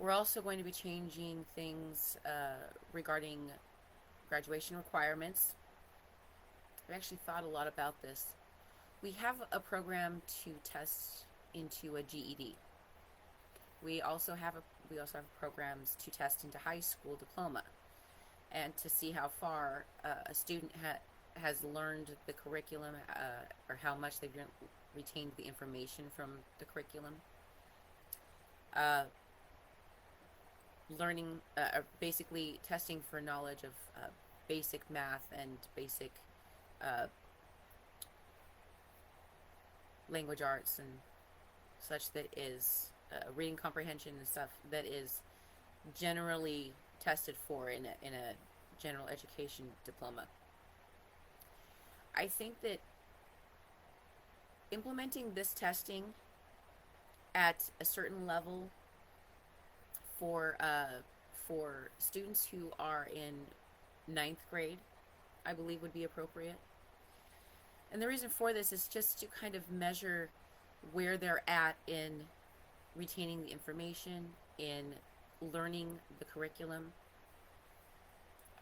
We're also going to be changing things regarding graduation requirements. I've actually thought a lot about this. We have a program to test into a GED. We also have programs to test into high school diploma, and to see how far a student has learned the curriculum, or how much they've retained the information from the curriculum. Uh, Learning, basically testing for knowledge of basic math and basic uh, language arts and such, that is reading comprehension and stuff that is generally tested for in a general education diploma. I think that implementing this testing at a certain level for students who are in ninth grade, I believe would be appropriate. And the reason for this is just to kind of measure where they're at in retaining the information, in learning the curriculum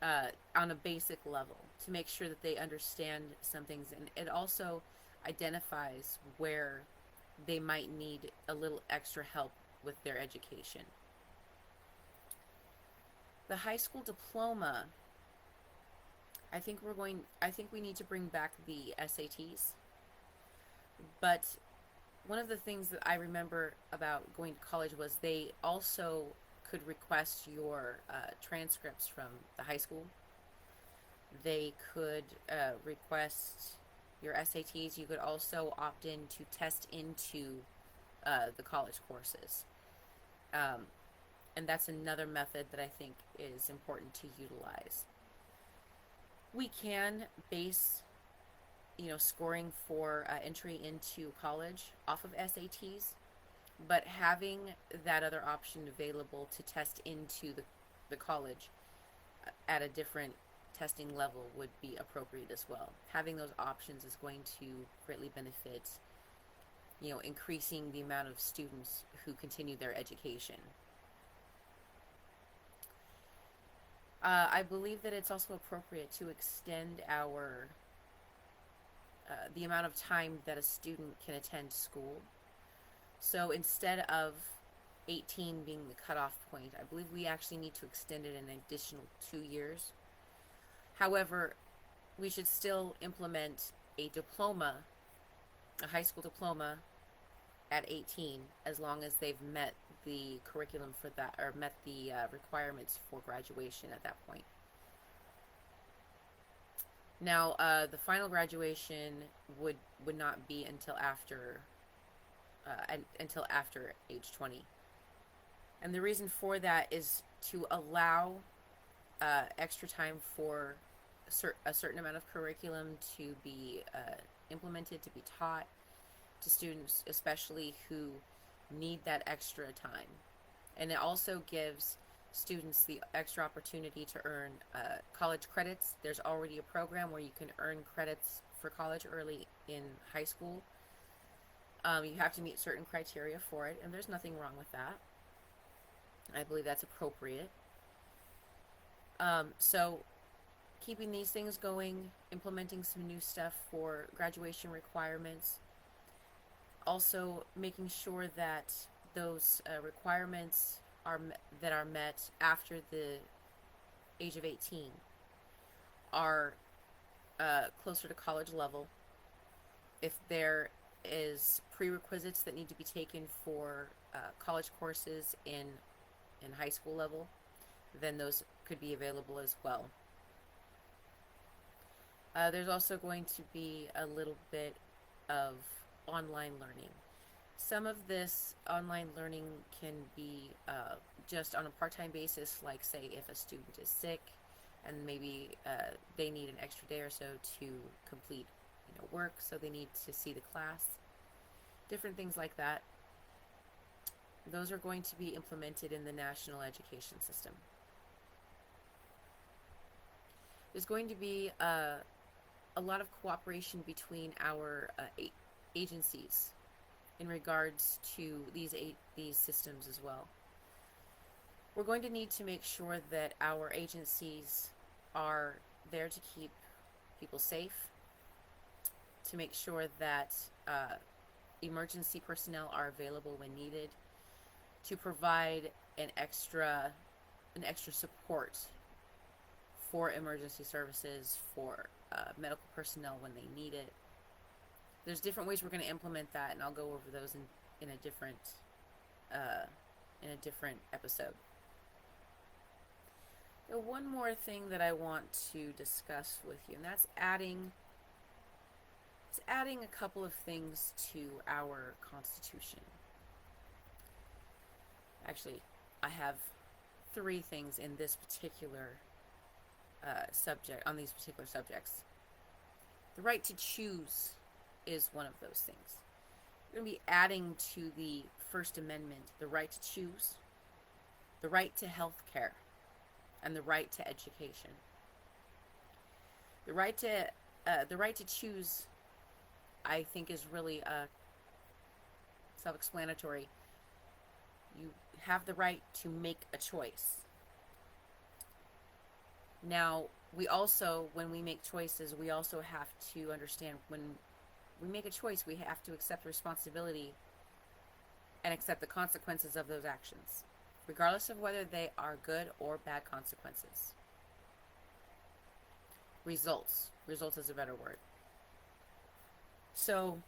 on a basic level, to make sure that they understand some things. And it also identifies where they might need a little extra help with their education. The high school diploma, I think we need to bring back the SATs. But one of the things that I remember about going to college was they also could request your transcripts from the high school. They could request your SATs. You could also opt in to test into the college courses. Um, and that's another method that I think is important to utilize. We can base, scoring for entry into college off of SATs, but having that other option available to test into the college at a different testing level would be appropriate as well. Having those options is going to greatly benefit, increasing the amount of students who continue their education. I believe that it's also appropriate to extend the amount of time that a student can attend school. So instead of 18 being the cutoff point, I believe we actually need to extend it an additional 2 years. However, we should still implement a diploma, a high school diploma, at 18, as long as they've met the curriculum for that, or met the requirements for graduation at that point. Now, the final graduation would not be until after age 20, and the reason for that is to allow extra time for a certain amount of curriculum to be implemented, to be taught to students, especially who need that extra time. And it also gives students the extra opportunity to earn college credits. There's already a program where you can earn credits for college early in high school. You have to meet certain criteria for it, and there's nothing wrong with that. I believe that's appropriate. So keeping these things going, implementing some new stuff for graduation requirements, also making sure that those requirements that are met after the age of 18 are closer to college level. If there is prerequisites that need to be taken for college courses in high school level, then those could be available as well. There's also going to be a little bit of online learning. Some of this online learning can be just on a part-time basis, like say if a student is sick and maybe they need an extra day or so to complete work, so they need to see the class, different things like that. Those are going to be implemented in the national education system. There's going to be a lot of cooperation between our agencies in regards to these systems as well. We're going to need to make sure that our agencies are there to keep people safe, to make sure that emergency personnel are available when needed, to provide an extra support for emergency services, for medical personnel when they need it. There's different ways we're going to implement that, and I'll go over those in a different episode. One more thing that I want to discuss with you, and that's adding a couple of things to our Constitution. Actually, I have 3 things in this particular subject, on these particular subjects. The right to choose is one of those things. We're going to be adding to the First Amendment the right to choose, the right to health care, and the right to education. The right to choose, I think, is really self-explanatory. You have the right to make a choice. Now, when we make choices, we also have to understand when we make a choice, we have to accept responsibility and accept the consequences of those actions, regardless of whether they are good or bad consequences. Results is a better word. So,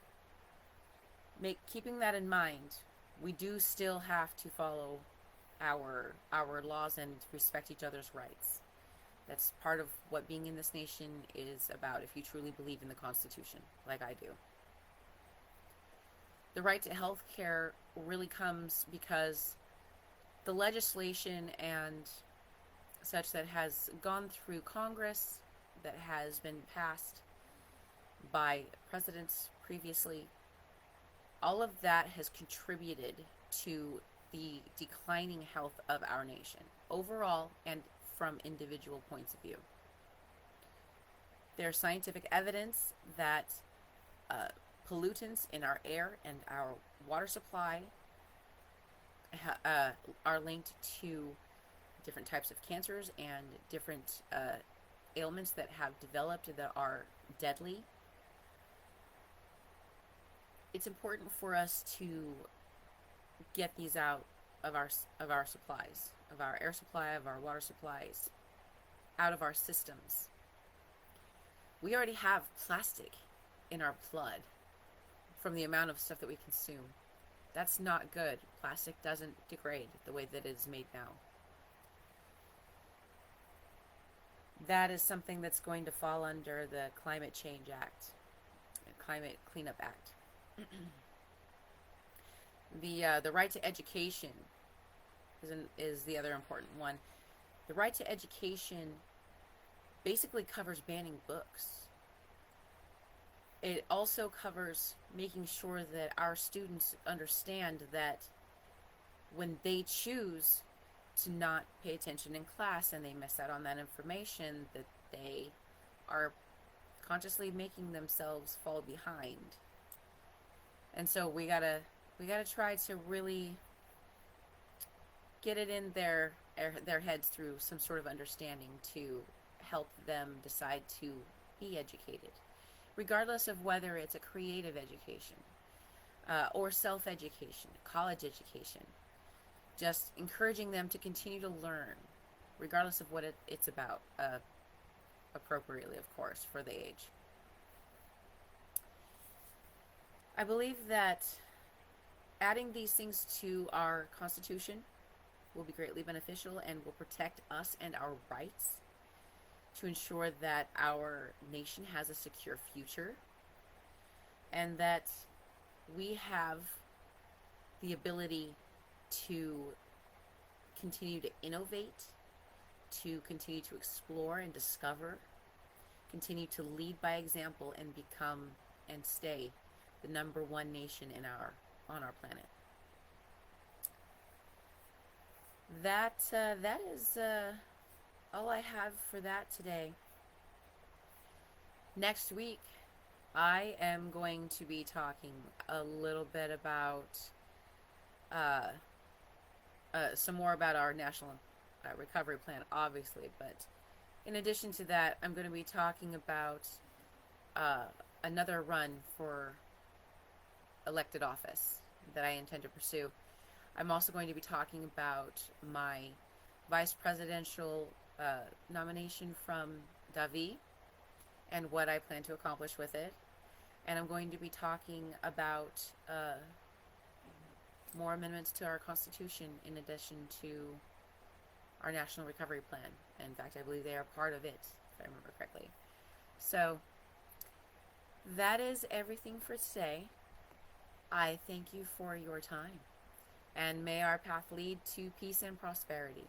keeping that in mind, we do still have to follow our laws and respect each other's rights. That's part of what being in this nation is about, if you truly believe in the Constitution, like I do. The right to health care really comes because the legislation and such that has gone through Congress, that has been passed by presidents previously, all of that has contributed to the declining health of our nation, overall and from individual points of view. There's scientific evidence that pollutants in our air and our water supply are linked to different types of cancers and different ailments that have developed that are deadly. It's important for us to get these out of our supplies, of our air supply, of our water supplies, out of our systems. We already have plastic in our blood from the amount of stuff that we consume. That's not good. Plastic doesn't degrade the way that it is made now. That is something that's going to fall under the Climate Change Act, Climate Cleanup Act. The right to education is the other important one. The right to education basically covers banning books. It also covers making sure that our students understand that when they choose to not pay attention in class and they miss out on that information, that they are consciously making themselves fall behind. And so we gotta try to really get it in their heads through some sort of understanding to help them decide to be educated, regardless of whether it's a creative education or self-education, college education. Just encouraging them to continue to learn, regardless of what it's about, appropriately, of course, for the age. I believe that adding these things to our Constitution will be greatly beneficial and will protect us and our rights to ensure that our nation has a secure future and that we have the ability to continue to innovate, to continue to explore and discover, continue to lead by example and become and stay the number one nation on our planet. That is all I have for that today. Next week, I am going to be talking a little bit about some more about our national recovery plan, obviously. But in addition to that, I'm going to be talking about uh, another run for elected office that I intend to pursue. I'm also going to be talking about my vice presidential nomination from Davi and what I plan to accomplish with it. And I'm going to be talking about more amendments to our Constitution in addition to our National Recovery Plan. In fact, I believe they are part of it, if I remember correctly. So that is everything for today. I thank you for your time, and may our path lead to peace and prosperity.